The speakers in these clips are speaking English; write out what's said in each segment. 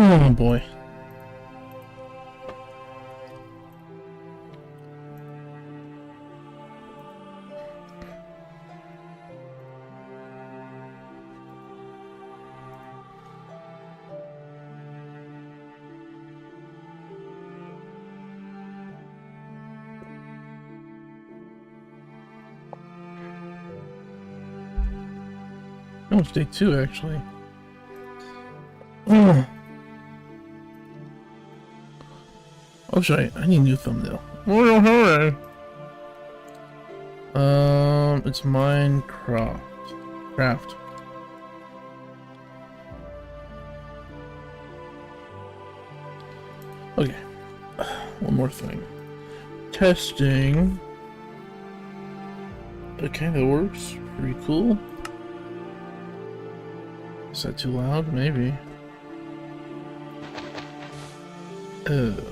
Oh boy. Oh, it's day 2 actually. Oh, shit, I need a new thumbnail. It's Minecraft. Craft. Okay. One more thing. Testing. Okay, that works. Pretty cool. Is that too loud? Maybe. Ugh.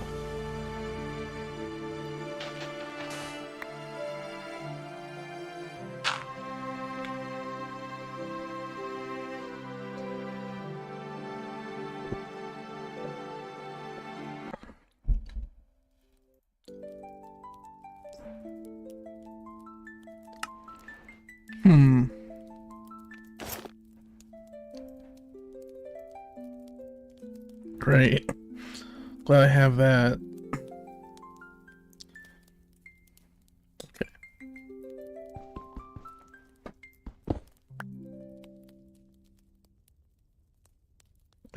Hmm. Great. Glad I have that.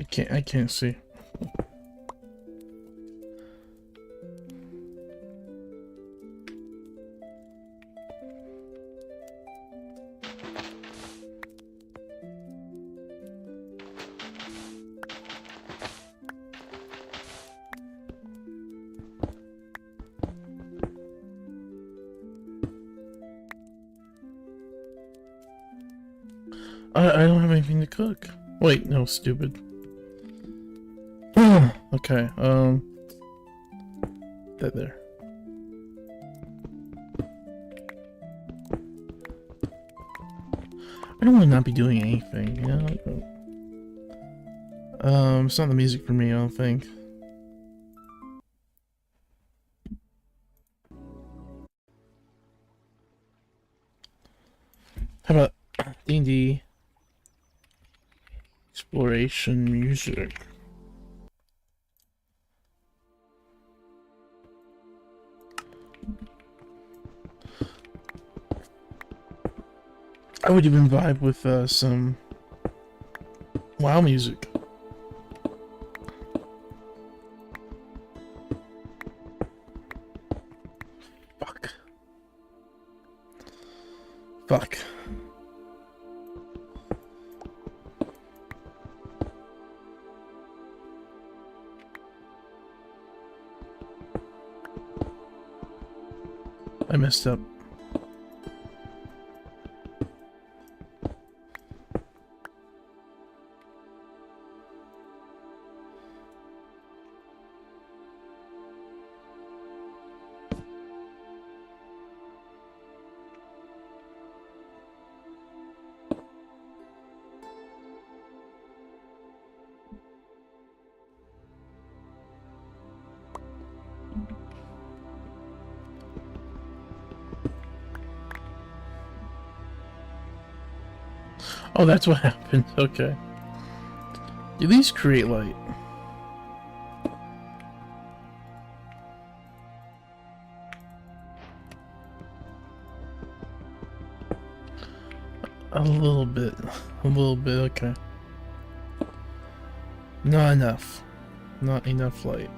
Okay. I can't see. I don't have anything to cook. Wait, no, stupid. Okay, that there. I don't want to not be doing anything, you know? It's not the music for me, I don't think. How about D&D exploration music? I would even vibe with some WoW music. Fuck. Fuck. I messed up. Oh, that's what happened. Okay. At least create light. A little bit. A little bit, okay. Not enough. Not enough light.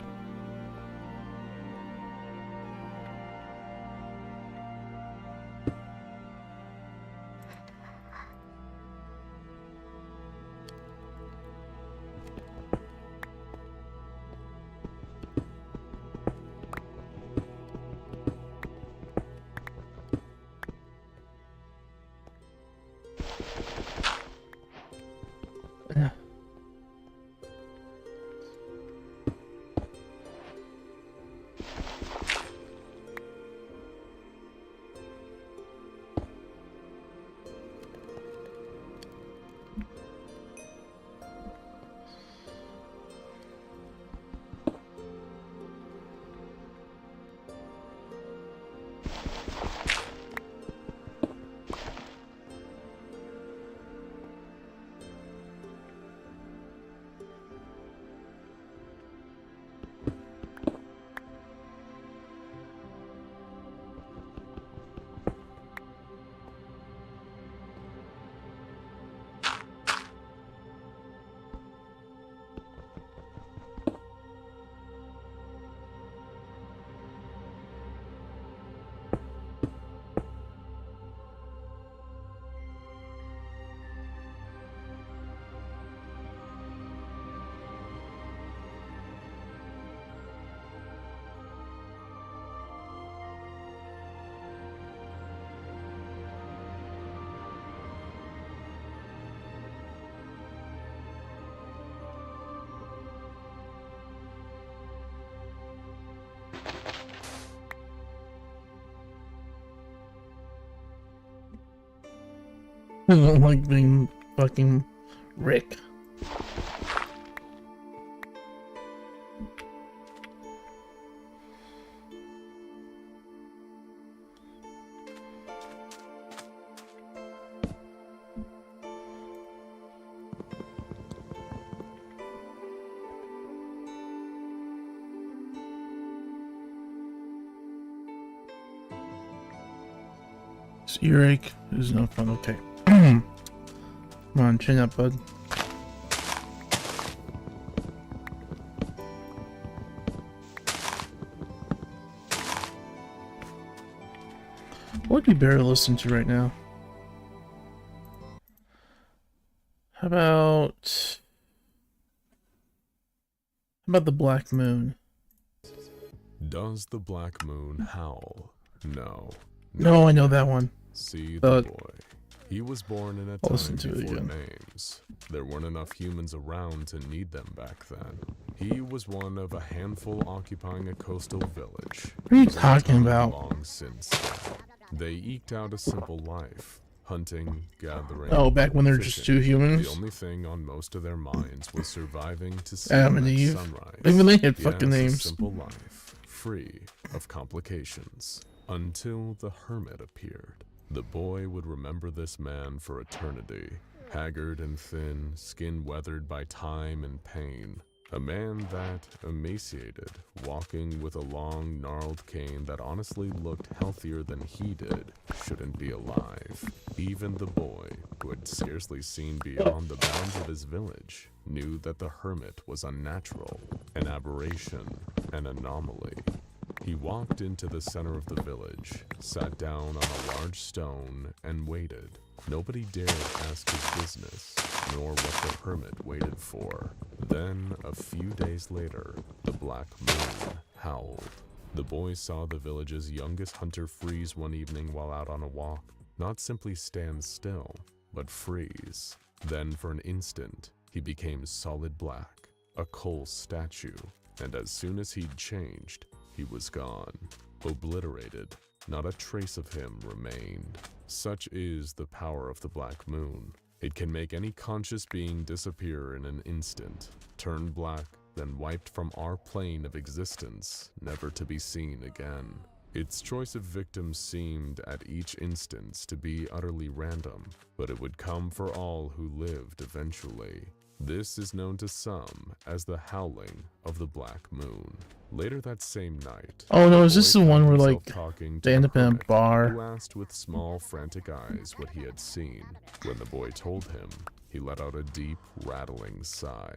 I don't like being fucking Rick. This earache is no fun. Okay. Come on, chin up, bud. What would be better to listen to right now? How about the Black Moon? Does the Black Moon howl? No. No, I know that one. See the boy. He was born in a I'll time listen to it before again. names. There weren't enough humans around to need them back then. He was one of a handful occupying a coastal village. What are you But talking time about? Long since then. They eked out a simple life. Hunting, gathering, Oh, back when they're just fishing. two humans? The only thing on most of their minds was surviving to see Adam and that Eve. sunrise. Even they had Yes, fucking a names. simple life, free of complications. Until the hermit appeared. The boy would remember this man for eternity. Haggard and thin, skin weathered by time and pain. A man that, emaciated, walking with a long, gnarled cane that honestly looked healthier than he did, shouldn't be alive. Even the boy, who had scarcely seen beyond the bounds of his village, knew that the hermit was unnatural, an aberration, an anomaly. He walked into the center of the village, sat down on a large stone, and waited. Nobody dared ask his business, nor what the hermit waited for. Then, a few days later, the Black Moon howled. The boy saw the village's youngest hunter freeze one evening while out on a walk. Not simply stand still, but freeze. Then, for an instant, he became solid black, a coal statue. And as soon as he'd changed, he was gone, obliterated. Not a trace of him remained. Such is the power of the Black Moon. It can make any conscious being disappear in an instant, turn black, then wiped from our plane of existence, never to be seen again. Its choice of victims seemed at each instance to be utterly random, but it would come for all who lived eventually. This is known to some as the howling of the Black Moon. Later that same night, Oh no, is this the boy one found where himself like talking to they end the up in a hermit, bar? who asked with small, frantic eyes what he had seen. When the boy told him, he let out a deep, rattling sigh.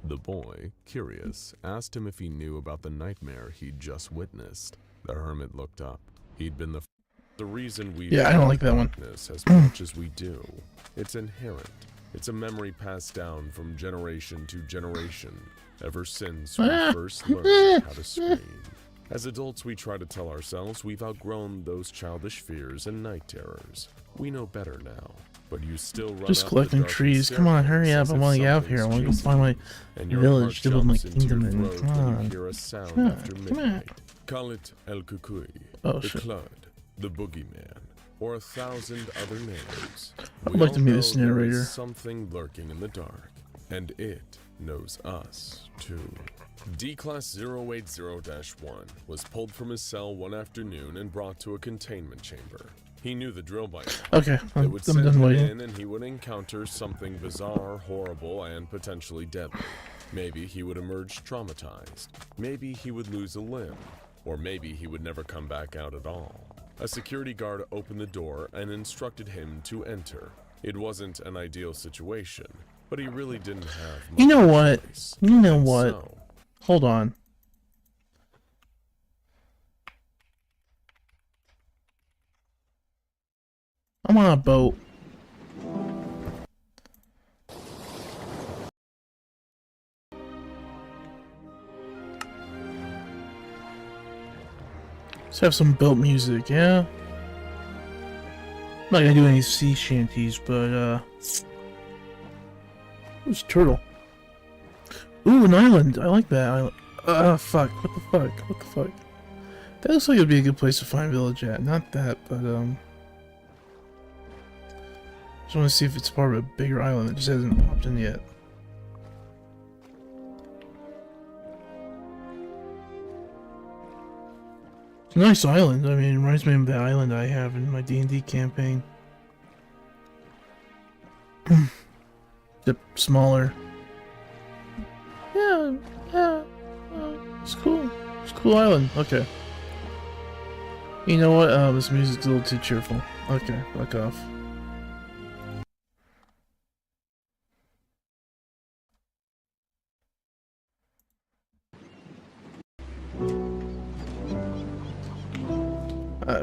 The boy, curious, asked him if he knew about the nightmare he'd just witnessed. The hermit looked up. He'd been the reason we Yeah, I don't like that one. darkness as much as we do. It's inherent. It's a memory passed down from generation to generation, ever since we first learned how to scream. As adults, we try to tell ourselves we've outgrown those childish fears and night terrors. We know better now, but you still run Just up the collecting darkened trees. Come on, hurry staircase up. as I if want to get out of here. I something's want to go chasing find my you, and your village, heart to build my jumps into your kingdom. And throat come when you on. hear a sound Come on, after come on. midnight. Call it El Kukui, Oh, the shit. Clud, the Boogeyman, or 1,000 other names. I'd We like all to be know this there narrator. is something lurking in the dark, and it knows us, too. D-Class 080-1 was pulled from his cell one afternoon and brought to a containment chamber. He knew the drill by now. Okay, They I'm would send done him waiting. in and he would encounter something bizarre, horrible, and potentially deadly. Maybe he would emerge traumatized. Maybe he would lose a limb. Or maybe he would never come back out at all. A security guard opened the door and instructed him to enter. It wasn't an ideal situation, but he really didn't have much You know of a what? choice. You know And what? so, Hold on. I'm on a boat. Let's have some boat music, yeah? I'm not gonna do any sea shanties, but, who's turtle? Ooh, an island! I like that island. Fuck. What the fuck? What the fuck? That looks like it would be a good place to find a village at. Not that, but, Just want to see if it's part of a bigger island that just hasn't popped in yet. It's a nice island. I mean, it reminds me of the island I have in my D&D campaign. Except smaller. Yeah, it's cool. It's a cool island. Okay. You know what? This music's a little too cheerful. Okay, fuck off.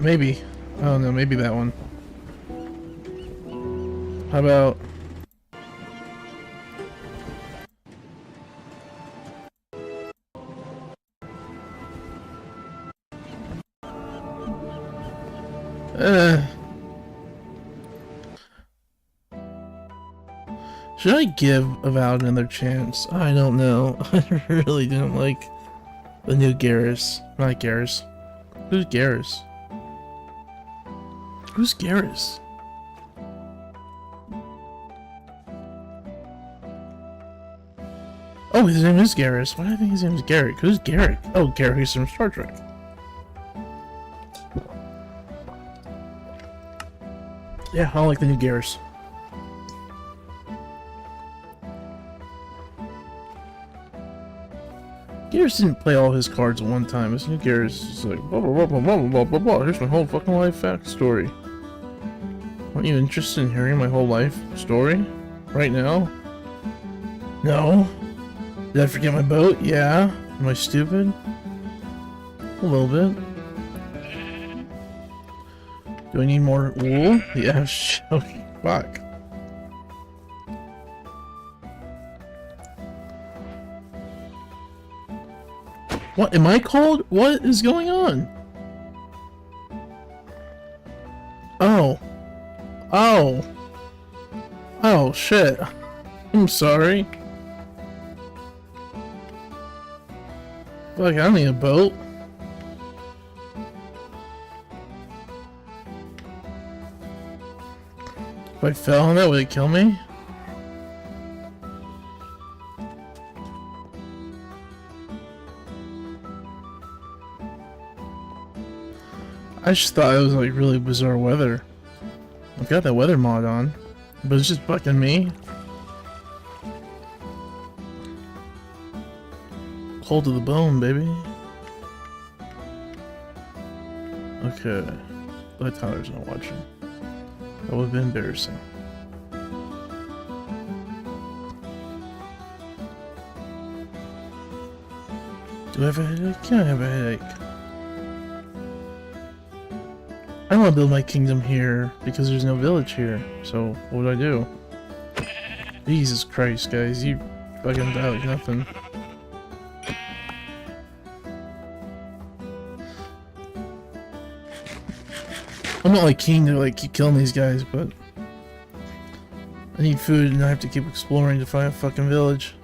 Maybe. I don't know, maybe that one. How about... Should I give Avowed another chance? I don't know. I really didn't like the new Garrus. Not Garrus. Who's Garrus? Who's Garrus? Oh, his name is Garrus. Why do I think his name is Garrick? Who's Garrick? Oh, Garrick from Star Trek. Yeah, I don't like the new Garrus. Garrus didn't play all his cards at one time. This new Garrus is like, blah, blah, blah, blah, blah, blah, blah. Here's my whole fucking life fact story. Aren't you interested in hearing my whole life story? Right now? No? Did I forget my boat? Yeah. Am I stupid? A little bit. Do I need more wool? Yeah, okay, fuck. What? Am I cold? What is going on? Oh. Oh. Oh, shit. I'm sorry. Fuck, I don't need a boat. If I fell on that, would it kill me? I just thought it was like really bizarre weather. I've got that weather mod on, but it's just fucking me. Cold to the bone, baby. Okay. Glad Tyler's not watching. That would have been embarrassing. Do I have a headache? Yeah, I have a headache. I want to build my kingdom here because there's no village here. So, what would I do? Jesus Christ, guys. You fucking die like nothing. I'm not like keen to like keep killing these guys, but I need food and I have to keep exploring to find a fucking village.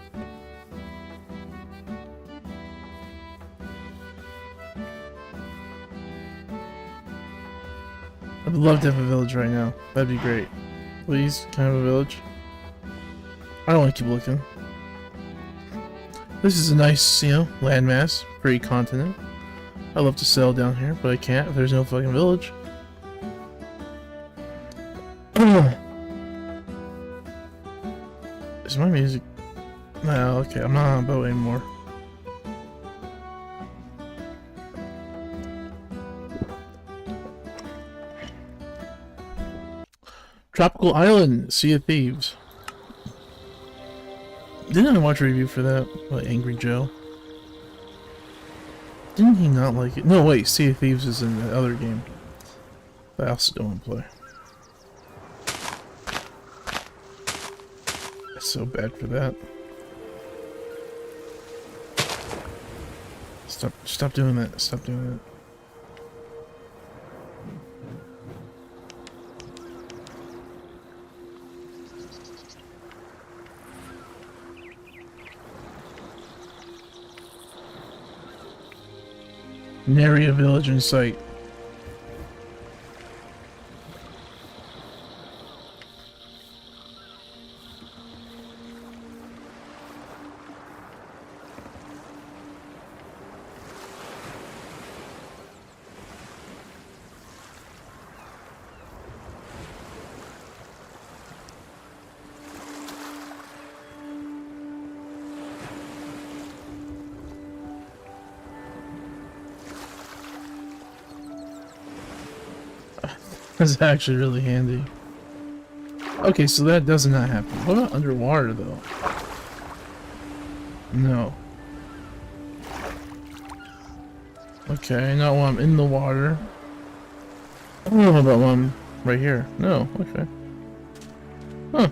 I would love to have a village right now. That'd be great. Please, can I have a village? I don't want to keep looking. This is a nice, you know, landmass, pretty continent. I'd love to settle down here, but I can't if there's no fucking village. Is my music... No, okay, I'm not on a boat anymore. Tropical Island, Sea of Thieves. Didn't I watch a review for that? Like Angry Joe? Didn't he not like it? No, wait, Sea of Thieves is in the other game. But I also don't want to play. That's so bad for that. Stop doing that. Stop doing that. Nary a village in sight. That's actually really handy. Okay, so that does not happen. What about underwater, though? No. Okay, not while I'm in the water. I don't know about when I'm right here. No, okay. Huh.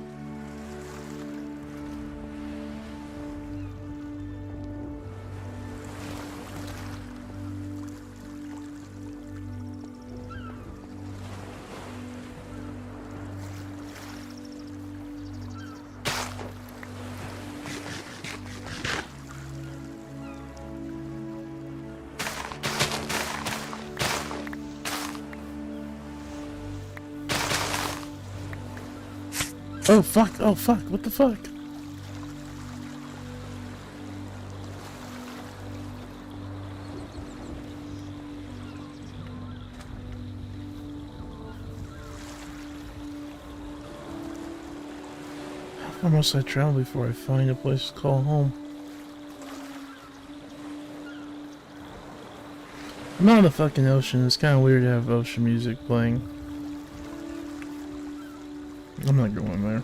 Oh fuck, what the fuck? How far must I travel before I find a place to call home? I'm out in the fucking ocean, it's kinda weird to have ocean music playing. I'm not going there.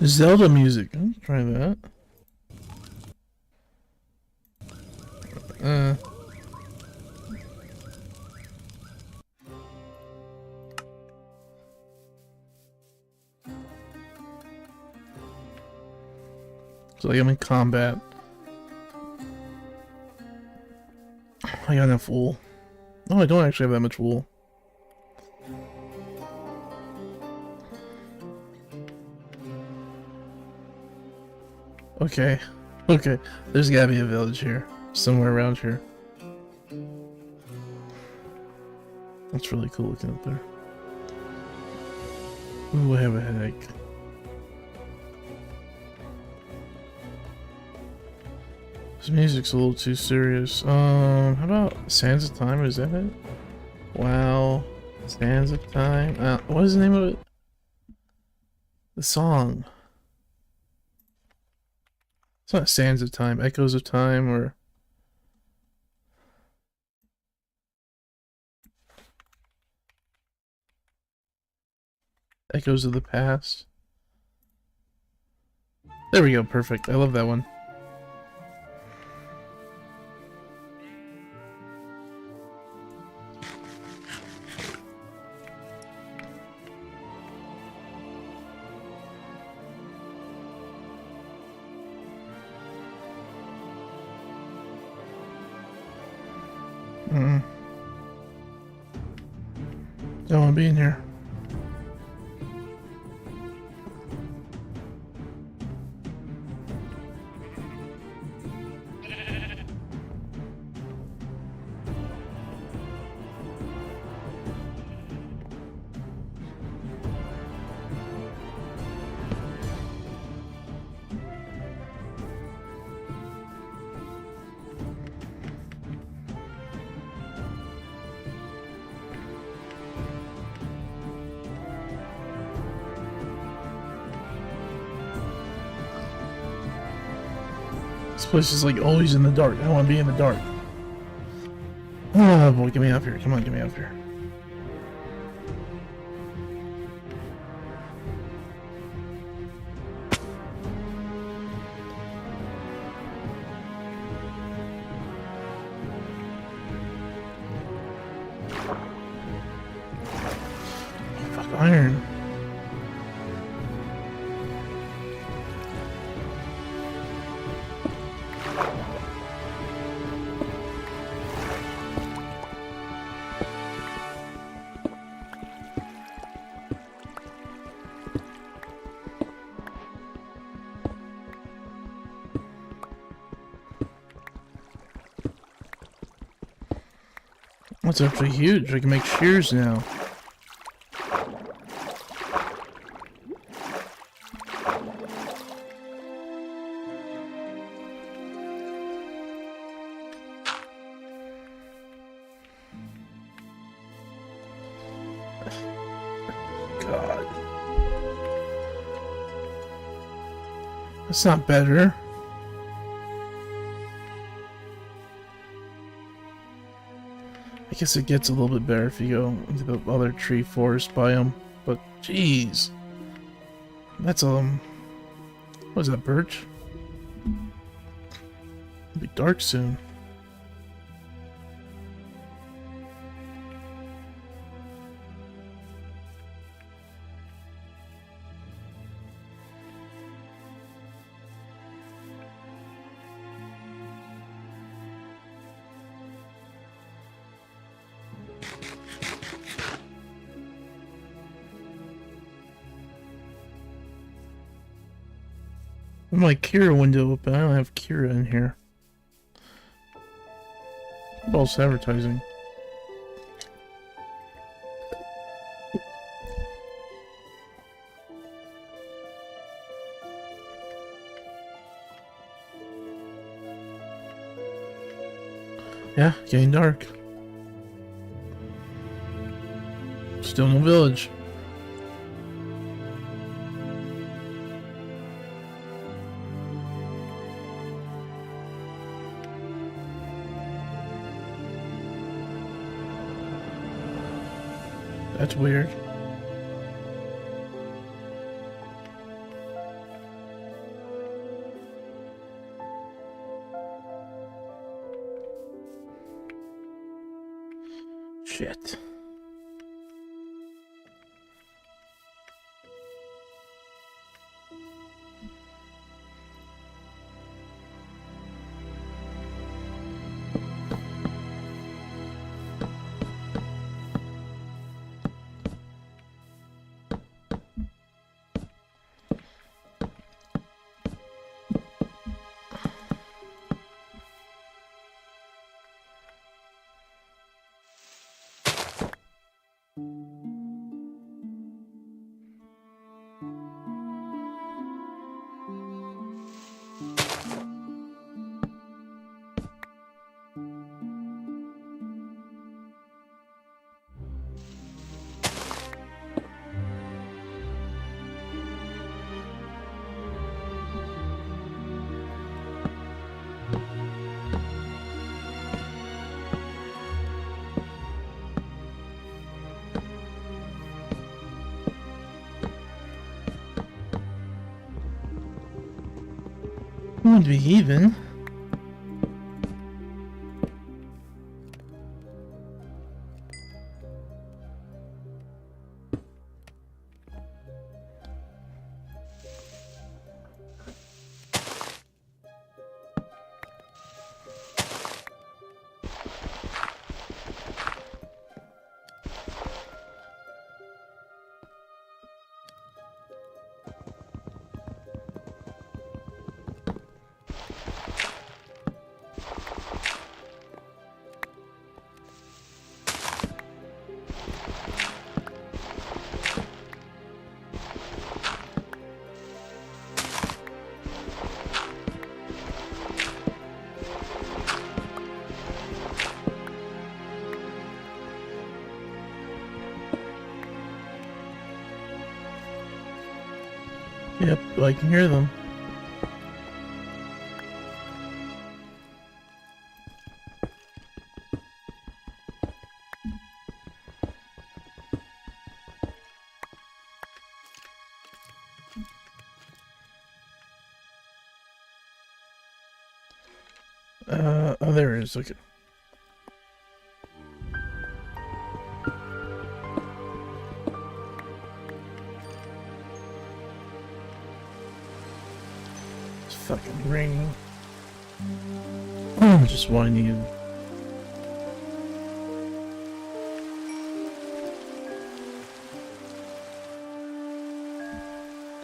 Zelda music. Let's try that. It's like I'm in combat. I got enough wool. Oh, I don't actually have that much wool. Okay. Okay. There's gotta be a village here. Somewhere around here. That's really cool looking up there. Ooh, I have a headache. This music's a little too serious. How about Sands of Time? Is that it? Wow. Sands of Time. What is the name of it? The song. It's not Sands of Time, Echoes of Time, or... Echoes of the Past. There we go, perfect. I love that one. Don't want to be in here. This place is like always in the dark. I don't want to be in the dark. Oh boy, get me out here. Come on, get me out here. Oh, fuck, iron. That's actually huge. I can make shears now. God. That's not better. guess it gets a little bit better if you go into the other tree forest biome. But jeez, that's what is that, birch? It'll be dark soon. My Kira window open. I don't have Kira in here. False advertising. Yeah, getting dark. Still no village. That's weird. Shit. Would be even. Yep, I can hear them. Oh, there it is. Okay. It's fucking raining. Just what I needed.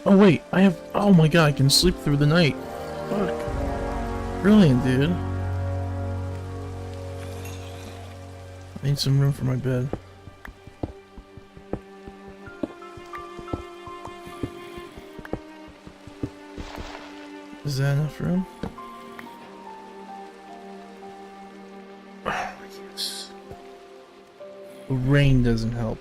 Oh wait, I have. Oh my god, I can sleep through the night. Fuck. Brilliant, dude. I need some room for my bed. Is that enough room? Oh, yes. The rain doesn't help.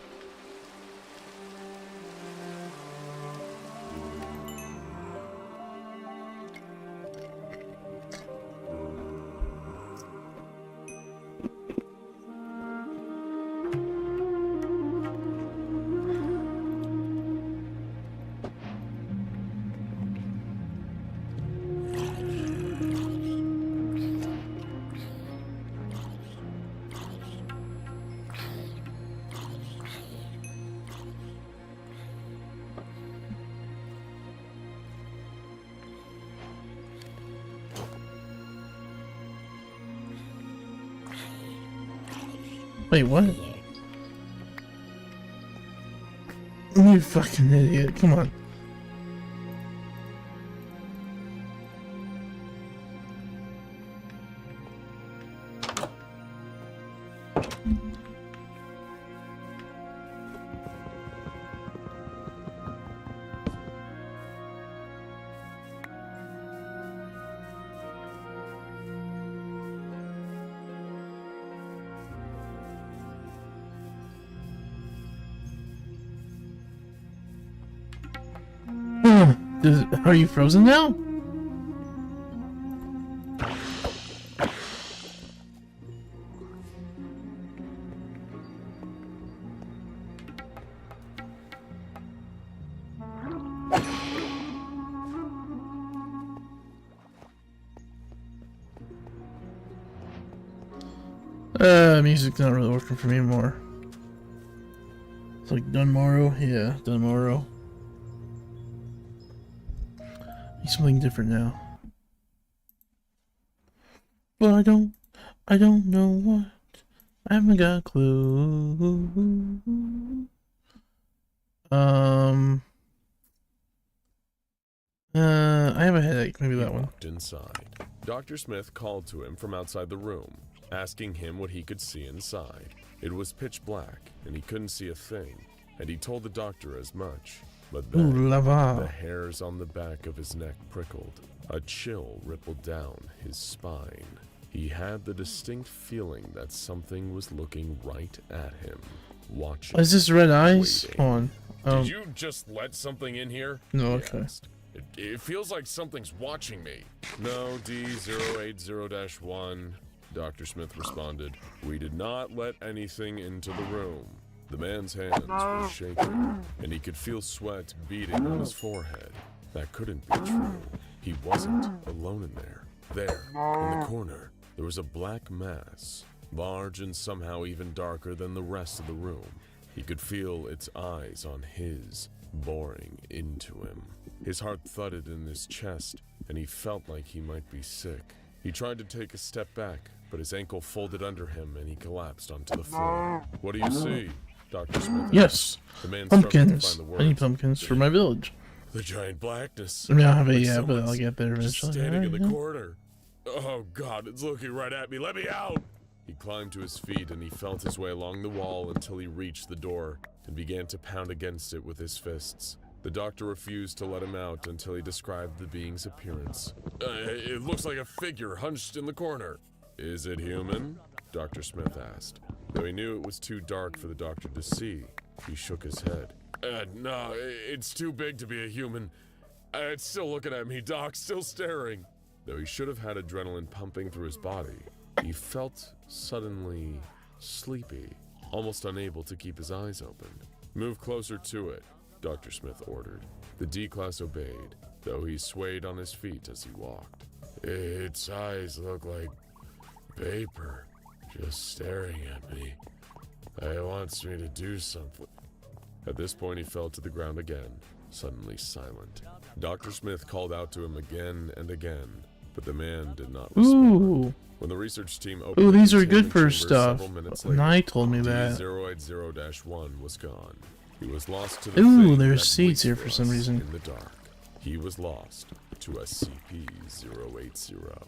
Wait, what? You fucking idiot. Come on. Are you frozen now? Music's not really working for me anymore. It's like Dunmorrow, yeah, Dunmorrow. Need something different now. But I don't know what. I haven't got a clue. I have a headache. Maybe that one. Walked inside. Dr. Smith called to him from outside the room, asking him what he could see inside. It was pitch black, and he couldn't see a thing, and he told the doctor as much. But then, Ooh, lava. the hairs on the back of his neck prickled. A chill rippled down his spine. He had the distinct feeling that something was looking right at him, watching. Is this red eyes? waiting. On. Did you just let something in here? No, He okay. asked. It feels like something's watching me. No, D080-1, Dr. Smith responded. We did not let anything into the room. The man's hands were shaking, and he could feel sweat beading on his forehead. That couldn't be true. He wasn't alone in there. There, in the corner, there was a black mass, large and somehow even darker than the rest of the room. He could feel its eyes on his, boring into him. His heart thudded in his chest, and he felt like he might be sick. He tried to take a step back, but his ankle folded under him and he collapsed onto the floor. What do you see? Dr. Smith asked. Yes. The man struggled to Pumpkins. find the I need words. pumpkins for my village. The giant blackness. I mean, I don't have Like it yet, but someone's I'll get there just eventually. standing in the Alright, corner. Oh God, it's looking right at me. Let me out! He climbed to his feet and he felt his way along the wall until he reached the door and began to pound against it with his fists. The doctor refused to let him out until he described the being's appearance. It looks like a figure hunched in the corner. Is it human? Dr. Smith asked. Though he knew it was too dark for the doctor to see, he shook his head. No, it's too big to be a human. It's still looking at me, Doc, still staring. Though he should have had adrenaline pumping through his body, he felt suddenly sleepy, almost unable to keep his eyes open. Move closer to it, Dr. Smith ordered. The D-Class obeyed, though he swayed on his feet as he walked. Its eyes look like paper, just staring at me. It wants me to do something. At this point, he fell to the ground again, suddenly silent. Dr. Smith called out to him again and again, but the man did not respond. Ooh. When the research team opened Ooh, the these are good containment for chamber stuff. several minutes later, Nye told me that. D080-1 was gone. He was lost to the Ooh, thing there's that seeds waits here for some us reason. In the dark. He was lost to SCP-080.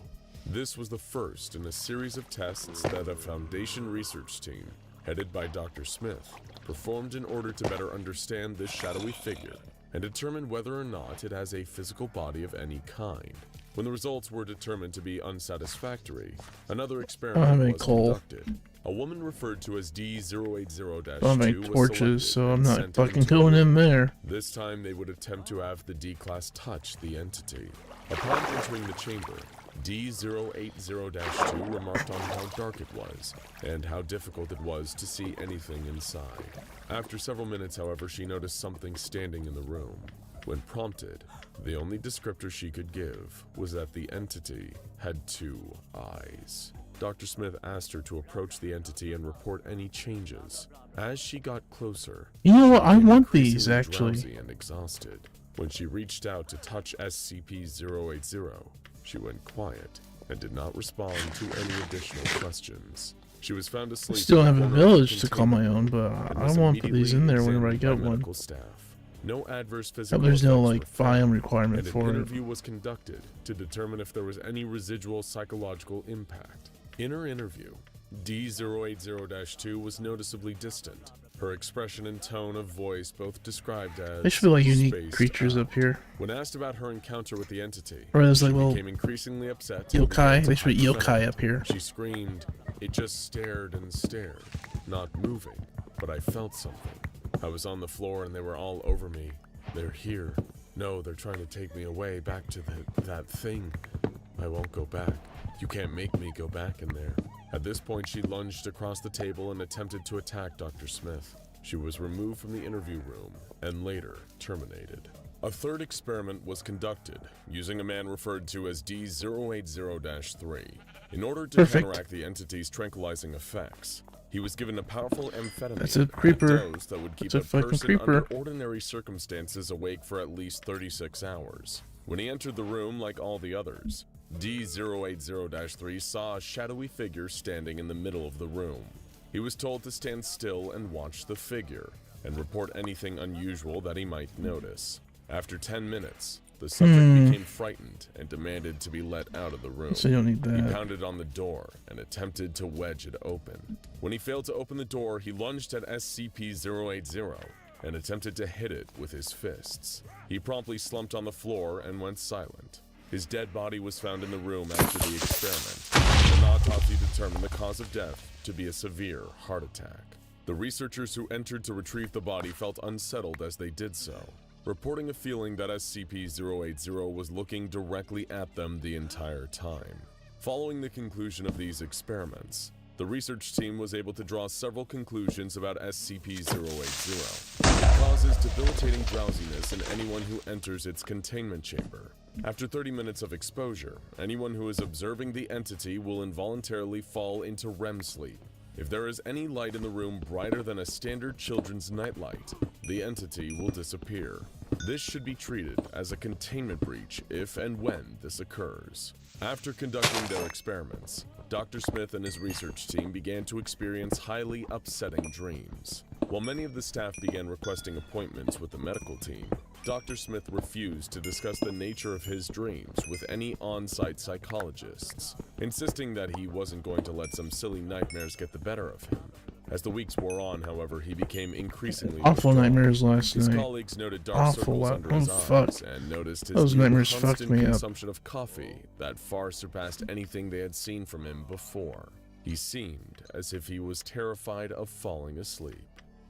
This was the first in a series of tests that a Foundation research team, headed by Dr. Smith, performed in order to better understand this shadowy figure and determine whether or not it has a physical body of any kind. When the results were determined to be unsatisfactory, another experiment was conducted. A woman referred to as D080-2 I'll make was torches, selected so I'm and not sent fucking into going the in room. there. This time they would attempt to have the D-Class touch the entity. Upon entering the chamber, D080-2 remarked on how dark it was, and how difficult it was to see anything inside. After several minutes, however, she noticed something standing in the room. When prompted, the only descriptor she could give was that the entity had 2 eyes. Dr. Smith asked her to approach the entity and report any changes. As she got closer, You know what? she I became want these, increasingly actually. drowsy and exhausted. When she reached out to touch SCP-080, she went quiet and did not respond to any additional questions. She was found I asleep. still in have the a corner of the village to call my containment own, but and I was don't want to put these in immediately there whenever I examined get by one. medical staff. No adverse But physical there's no effects like were found, biome requirement and an for it. interview was conducted to determine if there was any residual psychological impact. In her interview, D080-2 was noticeably distant. Her expression and tone of voice both described as They should be like unique spaced creatures out. up here. When asked about her encounter with the entity, Or there's she like little became increasingly upset and began yokai. to They should be yokai hyperventilate. up here. She screamed, "It just stared and stared, not moving, but I felt something. I was on the floor and they were all over me. They're here. No, they're trying to take me away, back to that thing. I won't go back. You can't make me go back in there." At this point, she lunged across the table and attempted to attack Dr. Smith. She was removed from the interview room and later terminated. A third experiment was conducted using a man referred to as D080-3. In order to Perfect. counteract the entity's tranquilizing effects, he was given a powerful amphetamine That's a creeper. dose that would keep That's a a fucking person creeper. under ordinary circumstances awake for at least 36 hours. When he entered the room like all the others, D080-3 saw a shadowy figure standing in the middle of the room. He was told to stand still and watch the figure, and report anything unusual that he might notice. After 10 minutes, the subject became frightened and demanded to be let out of the room. So you don't need He that. pounded on the door and attempted to wedge it open. When he failed to open the door, he lunged at SCP-080 and attempted to hit it with his fists. He promptly slumped on the floor and went silent. His dead body was found in the room after the experiment. An autopsy determined the cause of death to be a severe heart attack. The researchers who entered to retrieve the body felt unsettled as they did so, reporting a feeling that SCP-080 was looking directly at them the entire time. Following the conclusion of these experiments, the research team was able to draw several conclusions about SCP-080. It causes debilitating drowsiness in anyone who enters its containment chamber. After 30 minutes of exposure, anyone who is observing the entity will involuntarily fall into REM sleep. If there is any light in the room brighter than a standard children's nightlight, the entity will disappear. This should be treated as a containment breach if and when this occurs. After conducting their experiments, Dr. Smith and his research team began to experience highly upsetting dreams. While many of the staff began requesting appointments with the medical team, Dr. Smith refused to discuss the nature of his dreams with any on-site psychologists, insisting that he wasn't going to let some silly nightmares get the better of him. As the weeks wore on, however, he became increasingly Awful withdrawn. nightmares last His night. colleagues noted dark Awful. circles under Oh, his fuck. eyes and noticed his Those new nightmares fucked constant me up. consumption of coffee that far surpassed anything they had seen from him before. He seemed as if he was terrified of falling asleep.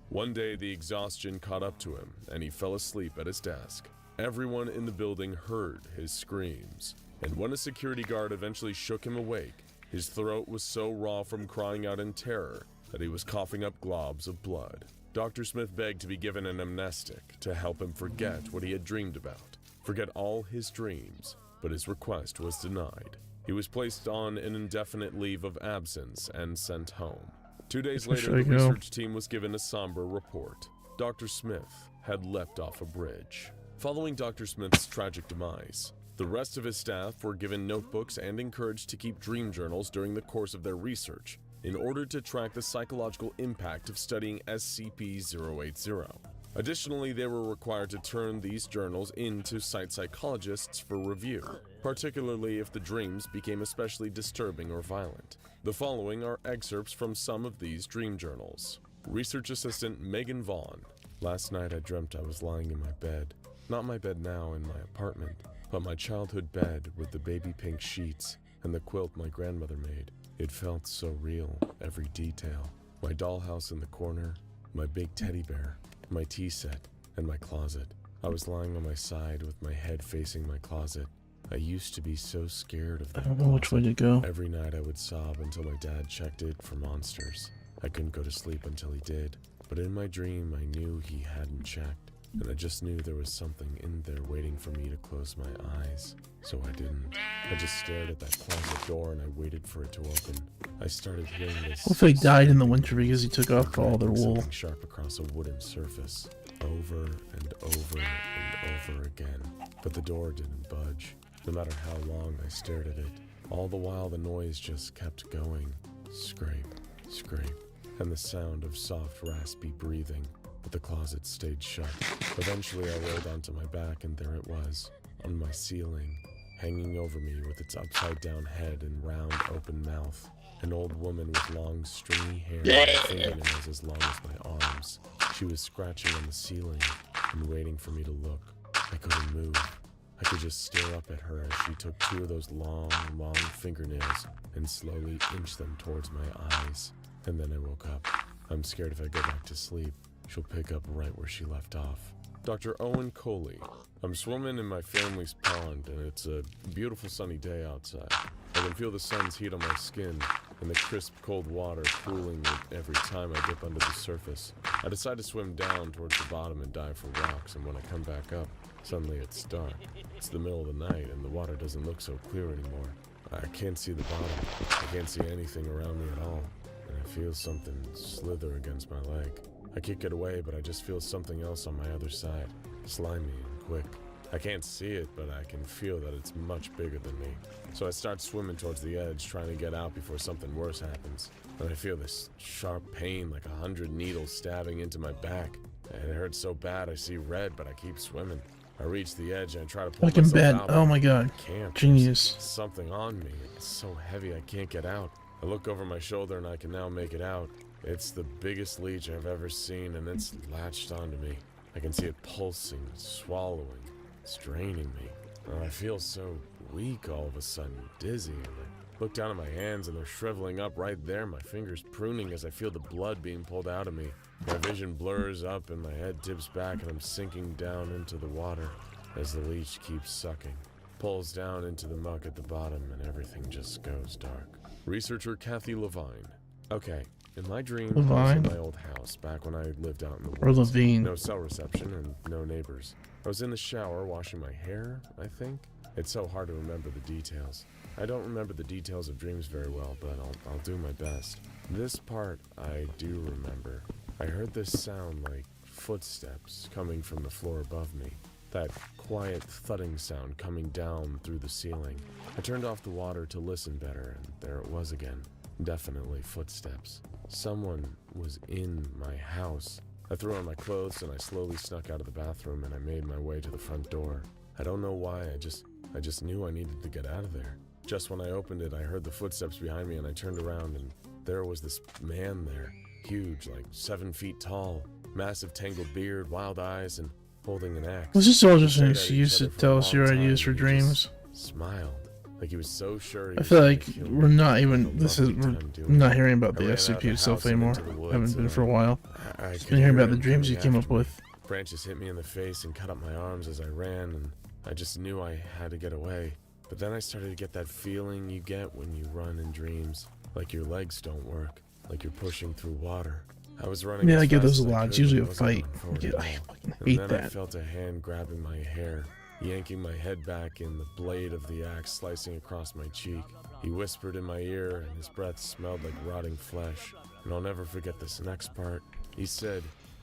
One day, the exhaustion caught up to him, and he fell asleep at his desk. Everyone in the building heard his screams, and when a security guard eventually shook him awake, his throat was so raw from crying out in terror that he was coughing up globs of blood. Dr. Smith begged to be given an amnestic to help him forget what he had dreamed about, forget all his dreams, but his request was denied. He was placed on an indefinite leave of absence and sent home. 2 days Where later, should I the go? research team was given a somber report. Dr. Smith had leapt off a bridge. Following Dr. Smith's tragic demise, the rest of his staff were given notebooks and encouraged to keep dream journals during the course of their research in order to track the psychological impact of studying SCP-080. Additionally, they were required to turn these journals in to site psychologists for review, particularly if the dreams became especially disturbing or violent. The following are excerpts from some of these dream journals. Research Assistant Megan Vaughn. Last night I dreamt I was lying in my bed. Not my bed now in my apartment, but my childhood bed with the baby pink sheets and the quilt my grandmother made. It felt so real, every detail. My dollhouse in the corner, my big teddy bear, my tea set, and my closet. I was lying on my side with my head facing my closet. I used to be so scared of I that don't know which way to go. Every night I would sob until my dad checked it for monsters. I couldn't go to sleep until he did, but in my dream I knew he hadn't checked, and I just knew there was something in there waiting for me to close my eyes. So I didn't. I just stared at that closet door and I waited for it to open. I started hearing this. What if they died in the winter because he took off all their cracking wool? something sharp across a wooden surface, over and over and over again. But the door didn't budge, no matter how long I stared at it. All the while the noise just kept going. Scrape, scrape, and the sound of soft, raspy breathing, but the closet stayed shut. Eventually, I rolled onto my back, and there it was, on my ceiling, hanging over me with its upside-down head and round, open mouth. An old woman with long, stringy hair and fingernails as long as my arms. She was scratching on the ceiling and waiting for me to look. I couldn't move. I could just stare up at her as she took two of those long, long fingernails and slowly inched them towards my eyes. And then I woke up. I'm scared if I go back to sleep, she'll pick up right where she left off. Dr. Owen Coley. I'm swimming in my family's pond, and it's a beautiful sunny day outside. I can feel the sun's heat on my skin, and the crisp, cold water cooling me every time I dip under the surface. I decide to swim down towards the bottom and dive for rocks, and when I come back up, suddenly it's dark. It's the middle of the night, and the water doesn't look so clear anymore. I can't see the bottom. I can't see anything around me at all, and I feel something slither against my leg. I kick it away, but I just feel something else on my other side, slimy and quick. I can't see it, but I can feel that it's much bigger than me. So I start swimming towards the edge, trying to get out before something worse happens. And I feel this sharp pain, like 100 needles stabbing into my back. And it hurts so bad I see red, but I keep swimming. I reach the edge and I try to pull Like in myself bed. out. Oh my god. I can't. Genius. There's something on me. It's so heavy I can't get out. I look over my shoulder and I can now make it out. It's the biggest leech I've ever seen, and it's latched onto me. I can see it pulsing, swallowing. It's draining me. And I feel so weak all of a sudden, dizzy, and I look down at my hands and they're shriveling up right there, my fingers pruning as I feel the blood being pulled out of me. My vision blurs up and my head tips back and I'm sinking down into the water as the leech keeps sucking. Pulls down into the muck at the bottom and everything just goes dark. Researcher Kathy Levine. Okay, in my dream, I was Levine? in my old house back when I lived out in the woods. Or Levine. No cell reception and no neighbors. I was in the shower washing my hair, I think. It's so hard to remember the details. I don't remember the details of dreams very well, but I'll do my best. This part I do remember. I heard this sound like footsteps coming from the floor above me. That quiet thudding sound coming down through the ceiling. I turned off the water to listen better, and there it was again. Definitely footsteps. Someone was in my house. I threw on my clothes and I slowly snuck out of the bathroom and I made my way to the front door. I don't know why, I just knew I needed to get out of there. Just when I opened it, I heard the footsteps behind me and I turned around and there was this man there. Huge, like 7 feet tall, massive tangled beard, wild eyes, and holding an axe. Was this all just an We stared at excuse each to other for a tell us long your time, ideas for and he just dreams? smiled. Like he was so sure he I was feel gonna like kill me. we're not Had even. a This is. lovely We're time doing not it. hearing about I the ran out of SCP the itself house and anymore. into the woods, Haven't been and for a while. I Just could been hearing hear about the him dreams you coming came after up me. with. Branches hit me in the face and cut up my arms as I ran, and I just knew I had to get away. But then I started to get that feeling you get when you run in dreams, like your legs don't work, like you're pushing through water. I was running. Yeah, as I get fast those a as I lot. It's could, usually and a I wasn't fight. going forward Yeah, at I all. fucking And hate then I that. felt a hand grabbing my hair, yanking my head back, and the blade of the axe slicing across my cheek. He whispered in my ear, and his breath smelled like rotting flesh. And I'll never forget this next part. He said,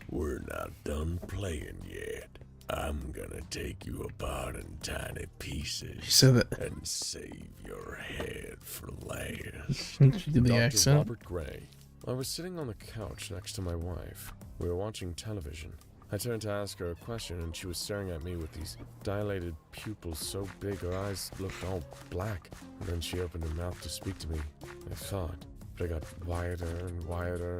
"We're not done playing yet. I'm gonna take you apart in tiny pieces He said that. and save your head for last." She did the Dr. accent. Robert Gray. I was sitting on the couch next to my wife. We were watching television. I turned to ask her a question, and she was staring at me with these dilated pupils so big her eyes looked all black. And then she opened her mouth to speak to me. I thought, but it got wider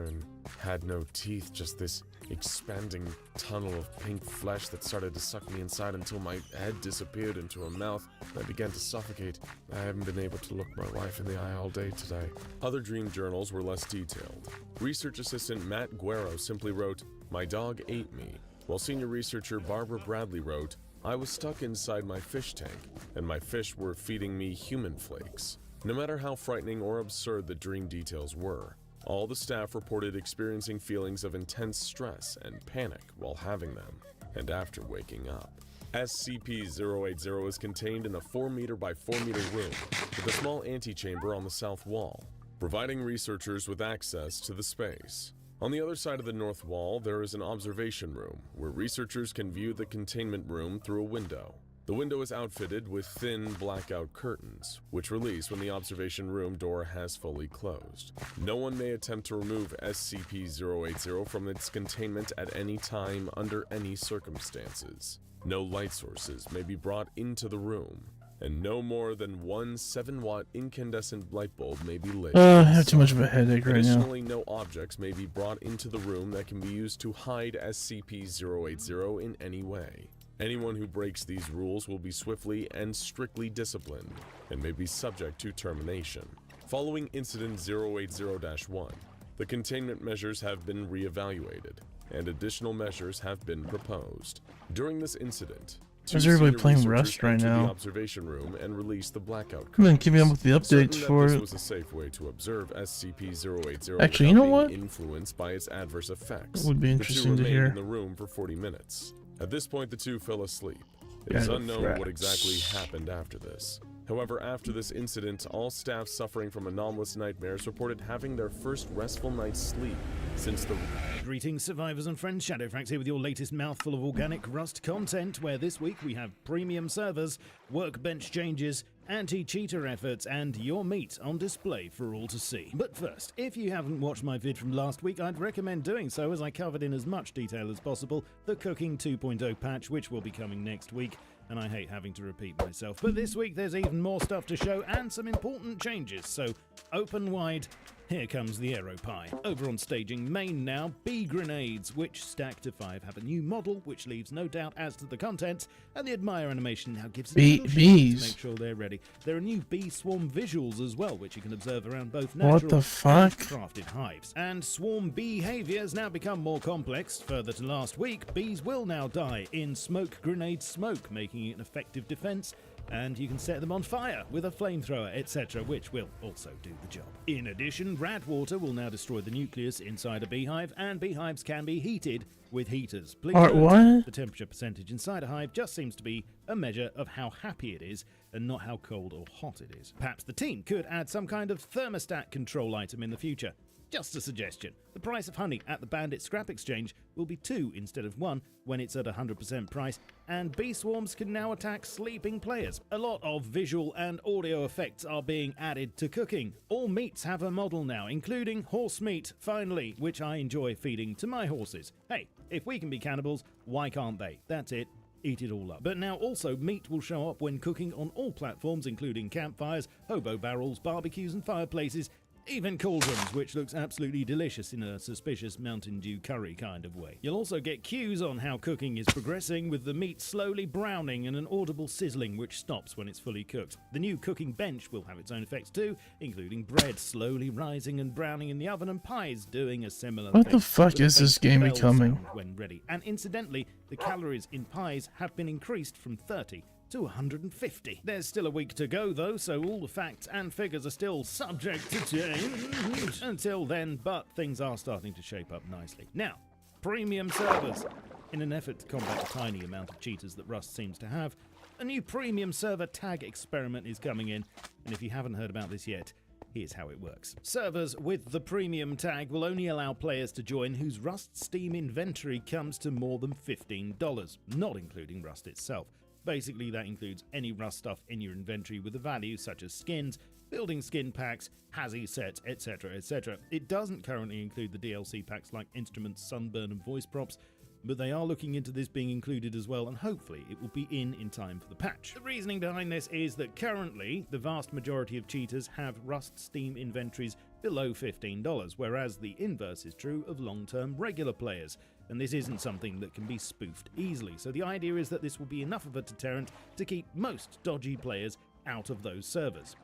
and had no teeth, just this expanding tunnel of pink flesh that started to suck me inside until my head disappeared into her mouth and I began to suffocate. I haven't been able to look my wife in the eye all day today. Other dream journals were less detailed. Research assistant Matt Guerro simply wrote, "My dog ate me," while senior researcher Barbara Bradley wrote, "I was stuck inside my fish tank, and my fish were feeding me human flakes." No matter how frightening or absurd the dream details were, all the staff reported experiencing feelings of intense stress and panic while having them, and after waking up. SCP-080 is contained in a 4-meter by 4-meter room with a small antechamber on the south wall, providing researchers with access to the space. On the other side of the north wall, there is an observation room where researchers can view the containment room through a window. The window is outfitted with thin blackout curtains, which release when the observation room door has fully closed. No one may attempt to remove SCP-080 from its containment at any time under any circumstances. No light sources may be brought into the room, and no more than one 7-watt incandescent light bulb may be lit. I have too much of a headache right now. Additionally, no objects may be brought into the room that can be used to hide SCP-080 in any way. Anyone who breaks these rules will be swiftly and strictly disciplined and may be subject to termination. Following Incident 080-1, the containment measures have been re-evaluated, and additional measures have been proposed. During this incident, Is everybody senior playing researchers Rust right entered the now? observation room and released the blackout Come on, curtains. keep me up with the updates Certain for that it. this was a safe way to observe SCP-080 Actually, you know without what? being influenced by its adverse effects. That would be The interesting two to remained hear. in the room for 40 minutes. At this point, the two fell asleep. It Yeah, is the unknown what rats. exactly happened after this. However, after this incident, all staff suffering from anomalous nightmares reported having their first restful night's sleep since the... Greetings, survivors and friends. Shadowfax here with your latest mouthful of organic Rust content, where this week we have premium servers, workbench changes, anti-cheater efforts, and your meat on display for all to see. But first, if you haven't watched my vid from last week, I'd recommend doing so, as I covered in as much detail as possible the Cooking 2.0 patch, which will be coming next week. And I hate having to repeat myself. But this week there's even more stuff to show and some important changes, so open wide. Here comes the Aero Pie. Over on staging main now, bee grenades, which stack to 5 have a new model, which leaves no doubt as to the contents, and the admire animation now gives it a little shot bees. to make sure they're ready. There are new bee swarm visuals as well, which you can observe around both What natural the fuck? and crafted hives. And swarm behavior has now become more complex. Further to last week, bees will now die in smoke grenade smoke, making it an effective defense, and you can set them on fire with a flamethrower, etc., which will also do the job. In addition, rad water will now destroy the nucleus inside a beehive, and beehives can be heated with heaters. Please Alright, note, what? the temperature percentage inside a hive just seems to be a measure of how happy it is and not how cold or hot it is. Perhaps the team could add some kind of thermostat control item in the future. Just a suggestion. The price of honey at the Bandit Scrap Exchange will be 2 instead of 1 when it's at 100% price, and bee swarms can now attack sleeping players. A lot of visual and audio effects are being added to cooking. All meats have a model now, including horse meat, finally, which I enjoy feeding to my horses. Hey, if we can be cannibals, why can't they? That's it. Eat it all up. But now also meat will show up when cooking on all platforms, including campfires, hobo barrels, barbecues and fireplaces, even cauldrons, which looks absolutely delicious in a suspicious Mountain Dew curry kind of way. You'll also get cues on how cooking is progressing, with the meat slowly browning and an audible sizzling which stops when it's fully cooked. The new cooking bench will have its own effects too, including bread slowly rising and browning in the oven and pies doing a similar What thing. the fuck with a is this faint game bell becoming? sound when ready. And incidentally, the calories in pies have been increased from 30 to 150. There's still a week to go though, so all the facts and figures are still subject to change until then, but things are starting to shape up nicely. Now, premium servers. In an effort to combat the tiny amount of cheaters that Rust seems to have, a new premium server tag experiment is coming in, and if you haven't heard about this yet, here's how it works. Servers with the premium tag will only allow players to join whose Rust Steam inventory comes to more than $15, not including Rust itself. Basically, that includes any Rust stuff in your inventory with a value such as skins, building skin packs, Hazzy sets, etc, etc. It doesn't currently include the DLC packs like instruments, sunburn and voice props, but they are looking into this being included as well, and hopefully it will be in time for the patch. The reasoning behind this is that currently the vast majority of cheaters have Rust Steam inventories below $15, whereas the inverse is true of long-term regular players, and this isn't something that can be spoofed easily. So the idea is that this will be enough of a deterrent to keep most dodgy players out of those servers.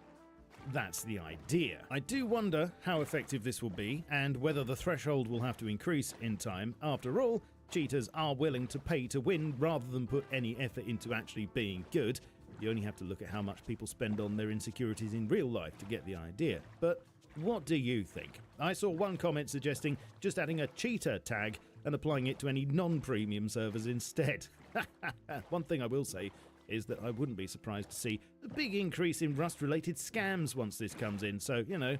That's the idea. I do wonder how effective this will be, and whether the threshold will have to increase in time. After all, cheaters are willing to pay to win rather than put any effort into actually being good. You only have to look at how much people spend on their insecurities in real life to get the idea. But what do you think? I saw one comment suggesting just adding a cheater tag and applying it to any non-premium servers instead. One thing I will say is that I wouldn't be surprised to see a big increase in Rust-related scams once this comes in, so, you know,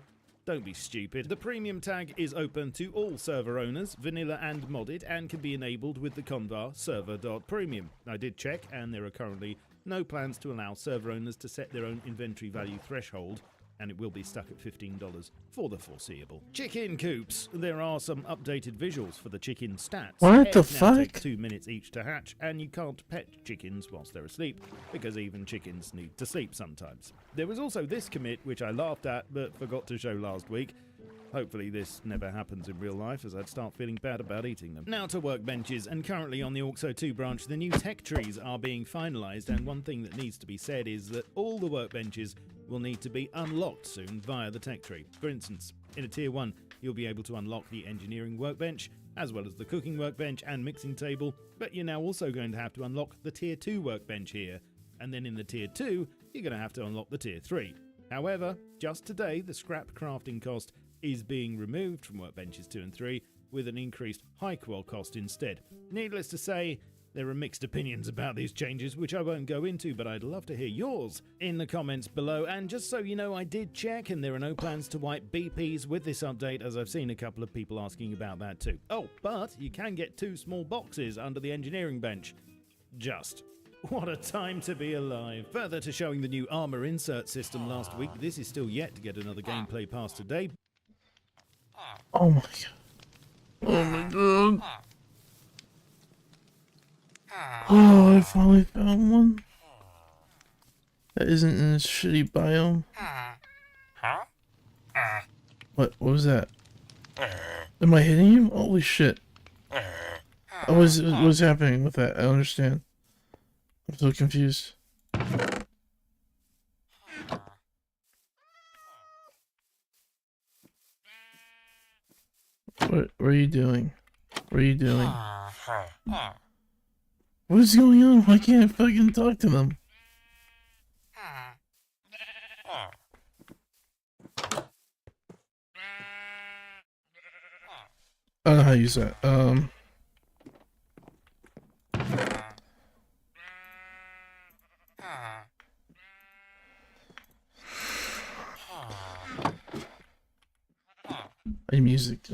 Don't be stupid. The premium tag is open to all server owners, vanilla and modded, and can be enabled with the Convar server.premium. I did check, and there are currently no plans to allow server owners to set their own inventory value threshold, and it will be stuck at $15 for the foreseeable. Chicken coops. There are some updated visuals for the chicken stats. What the Eggs now take fuck? 2 minutes each to hatch, and you can't pet chickens whilst they're asleep, because even chickens need to sleep sometimes. There was also this commit, which I laughed at, but forgot to show last week. Hopefully this never happens in real life, as I'd start feeling bad about eating them. Now to workbenches, and currently on the Auxo 2 branch, the new tech trees are being finalised, and one thing that needs to be said is that all the workbenches will need to be unlocked soon via the tech tree. For instance, in a tier 1, you'll be able to unlock the engineering workbench, as well as the cooking workbench and mixing table, but you're now also going to have to unlock the tier 2 workbench here, and then in the tier 2, you're going to have to unlock the tier 3. However, just today, the scrap crafting cost is being removed from workbenches 2 and 3 with an increased high qual cost instead. Needless to say, there are mixed opinions about these changes, which I won't go into, but I'd love to hear yours in the comments below. And just so you know, I did check, and there are no plans to wipe BPs with this update, as I've seen a couple of people asking about that too. Oh, but you can get 2 small boxes under the engineering bench. Just. What a time to be alive. Further to showing the new armor insert system last week, this is still yet to get another gameplay pass today. Oh my god. Oh my god. Oh, I finally found one. That isn't in this shitty biome. What was that? Am I hitting you? Holy shit. What's happening with that? I don't understand. I'm so confused. What are you doing? What are you doing? What is going on? Why can't I fucking talk to them? I don't know how to use that. I need music.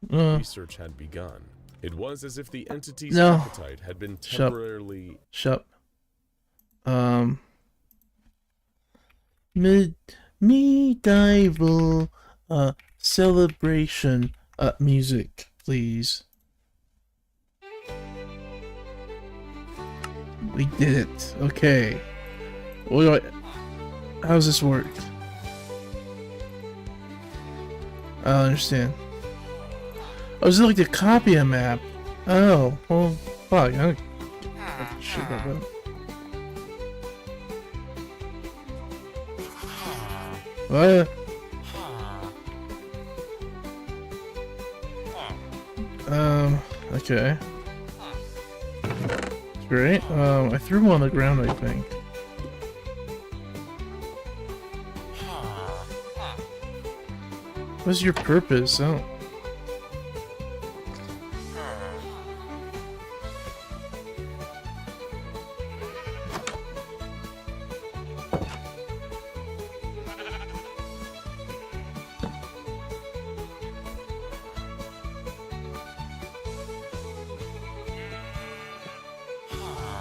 Research had begun. It was as if the entity's No. appetite had been temporarily... Shut. Medieval celebration music, please. We did it. Okay. What do how does this work? I don't understand. Oh, is it like to copy a map? Oh, well, fuck. I don't shit about that. What? Okay. Great. I threw one on the ground, I think. What's your purpose? I don't...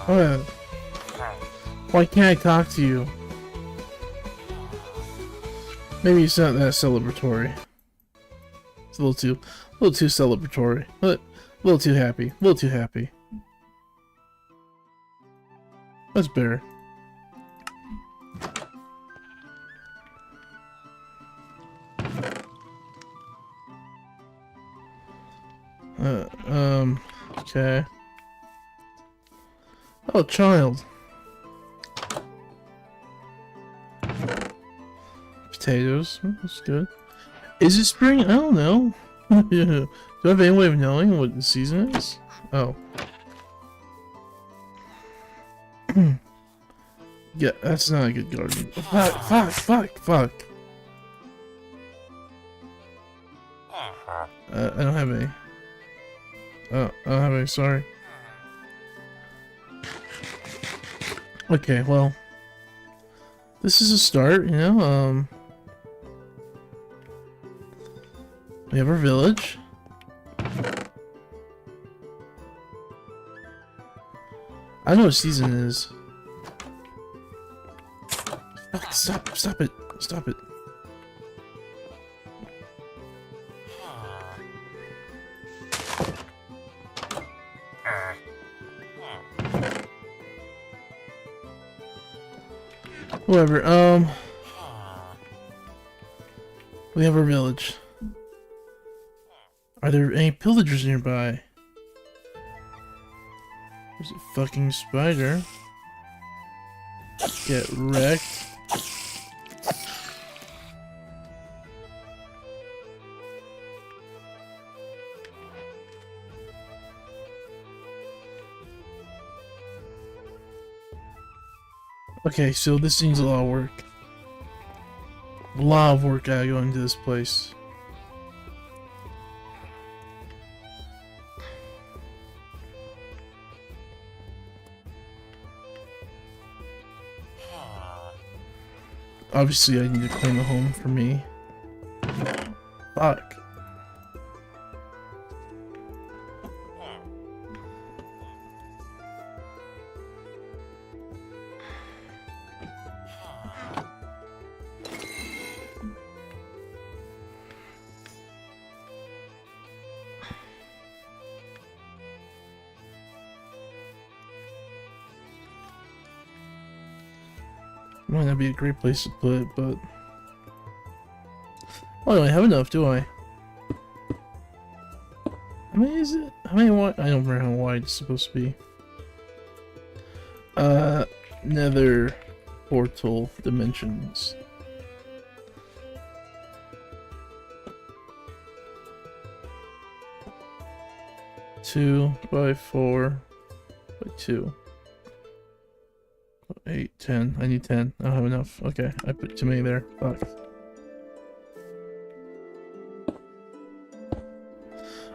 What? Why can't I talk to you? Maybe it's not that celebratory. It's a little too celebratory. A little too happy. A little too happy. That's better. Okay. Oh, child. Potatoes. That's good. Is it spring? I don't know. Do I have any way of knowing what the season is? Oh. Yeah, that's not a good garden. Fuck. I don't have any. Oh, I don't have any, sorry. Okay, well. This is a start, you know, We have our village. I know what season it is. Fuck, stop it. Stop it. Whatever, we have our village. Are there any pillagers nearby? There's a fucking spider. Get wrecked. Okay, so this needs a lot of work. A lot of work gotta go into this place. Obviously, I need to claim a home for me. Fuck. Might not be a great place to put it, but... Oh, I don't have enough, do I? How many is it? How many wide? I don't remember how wide it's supposed to be. Nether portal dimensions. Two by 4 by 2. 8, 10. I need 10. I don't have enough. Okay, I put too many there. Fuck.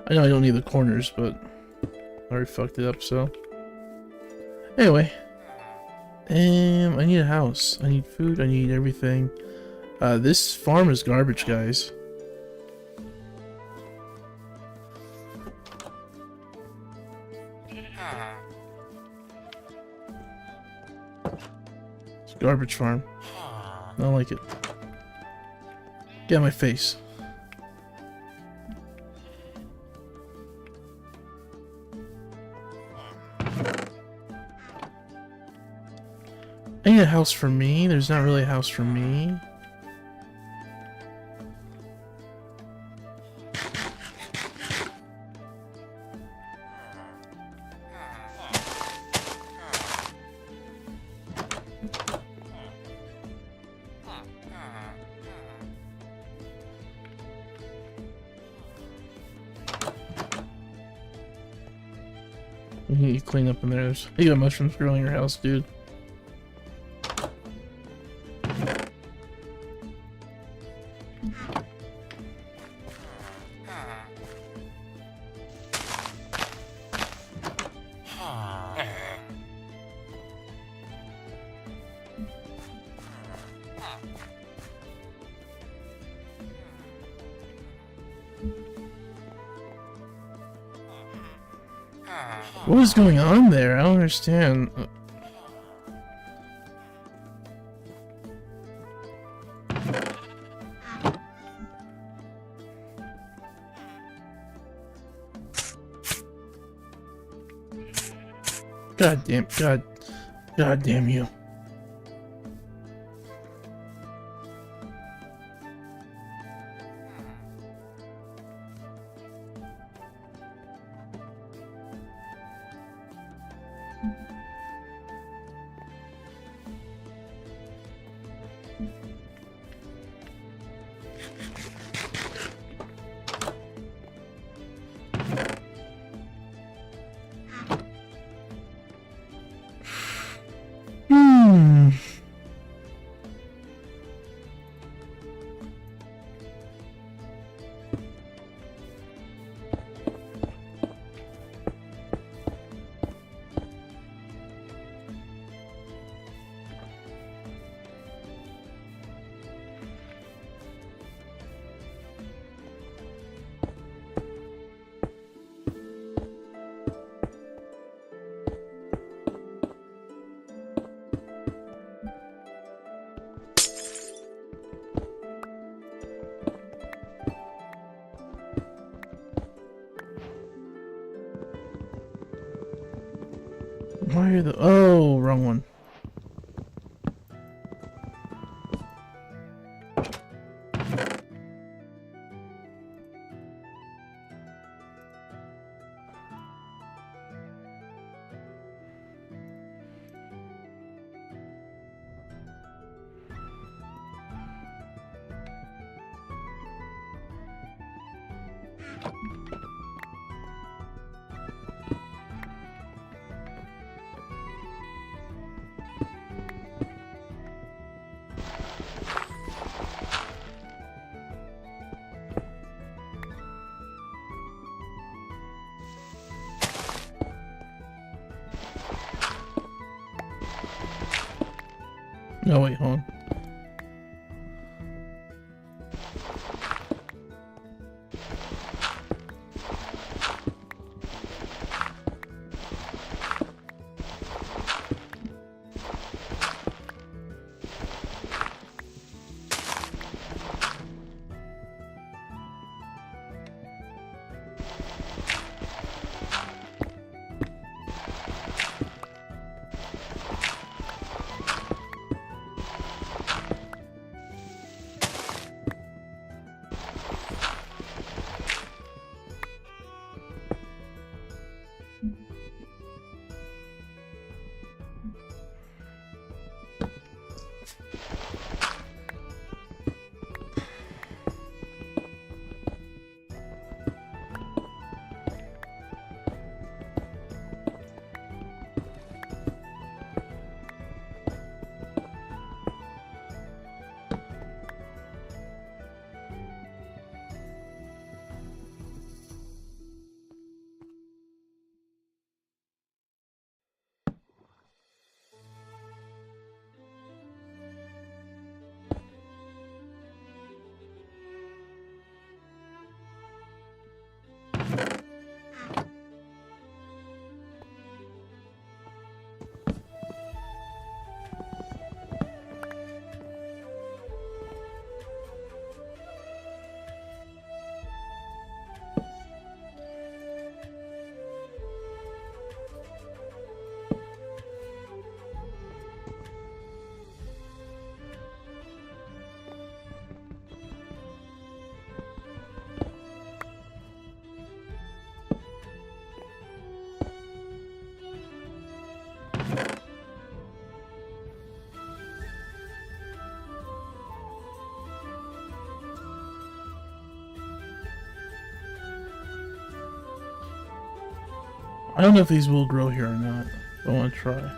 I know I don't need the corners, but I already fucked it up, so. Anyway. I need a house. I need food. I need everything. This farm is garbage, guys. Garbage farm. I don't like it. Get out of my face. I need a house for me. There's not really a house for me. You need to clean up in there. You got mushrooms growing in your house, dude. What is going on there? I don't understand. God damn you. Why are the... Oh, wrong one. No, wait, hold on. I don't know if these will grow here or not. I want to try.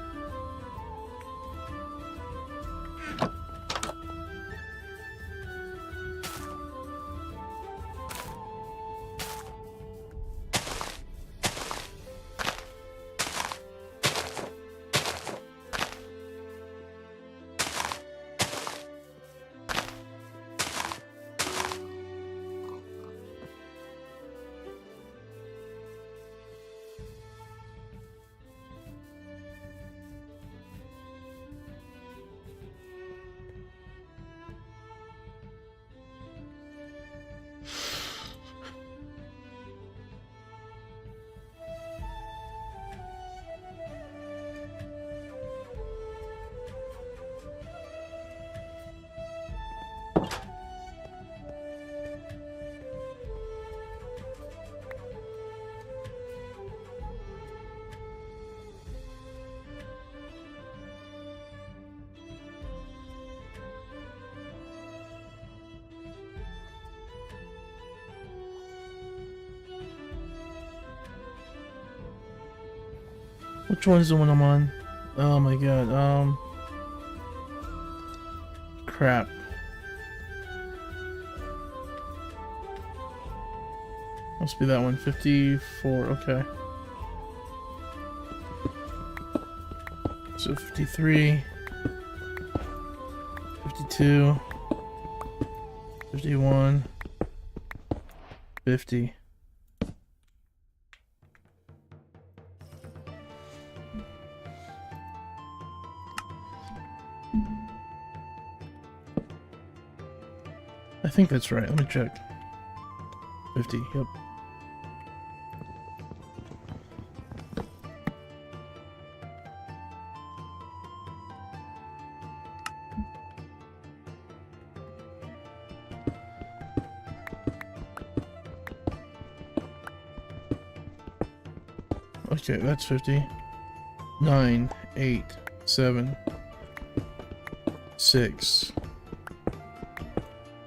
Which one's the one I'm on? Oh my god, crap. Must be that one, 54, okay. So 53, 52, 51, 50. I think that's right. Let me check. 50, yep. Okay, that's 50. 9, 8, 7, 6,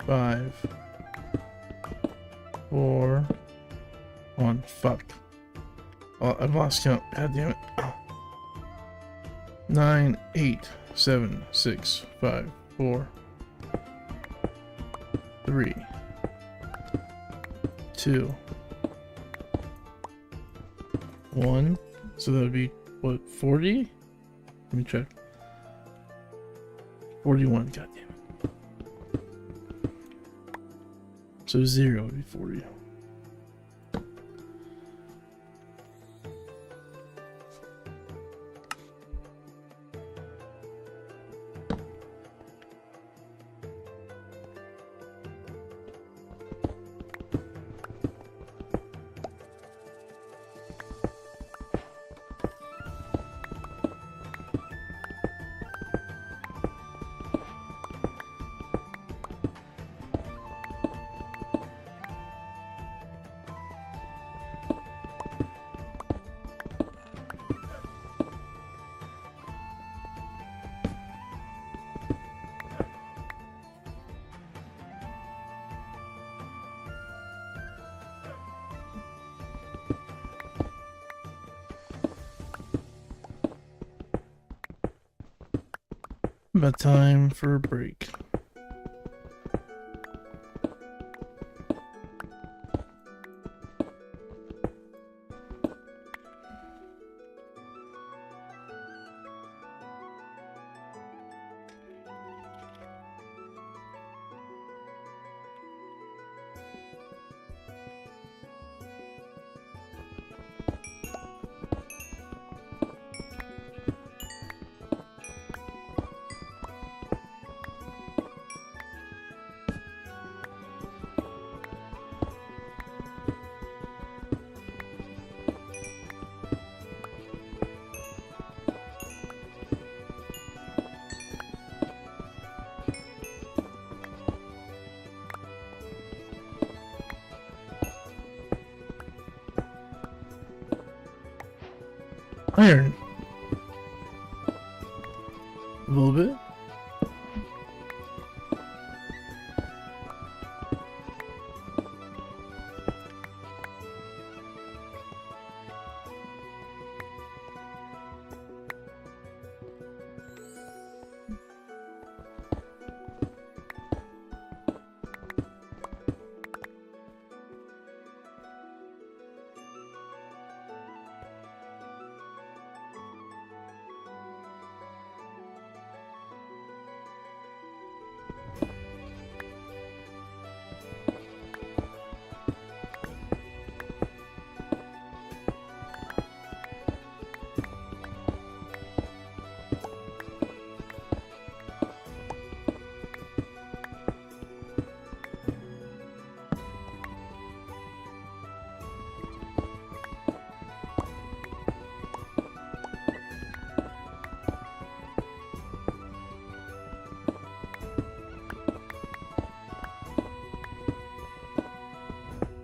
5, 4, 1. Fuck. Oh, I've lost count. God damn it. 9, 8, 7, 6, 5, 4, 3, 2, 1. So that would be, what, 40? Let me check. 41, god damn it. So 0 would be 40. About time for a break. Iron. A little bit.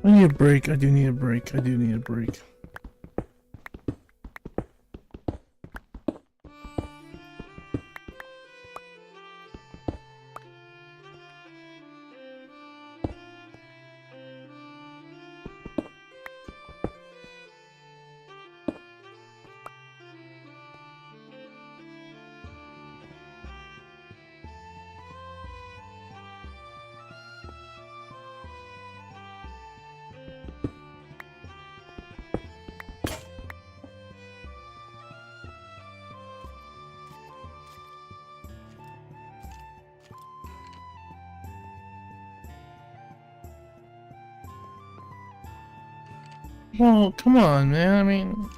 I need a break. I do need a break. I do need a break. Well, come on, man. I mean...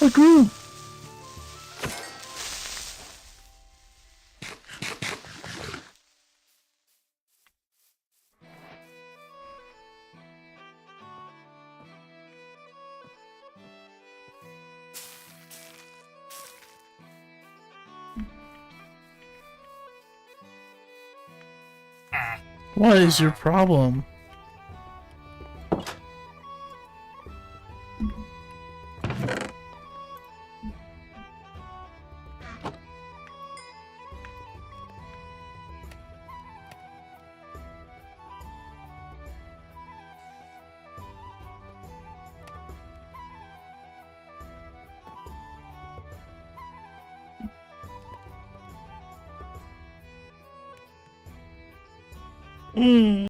I grew! What is your problem?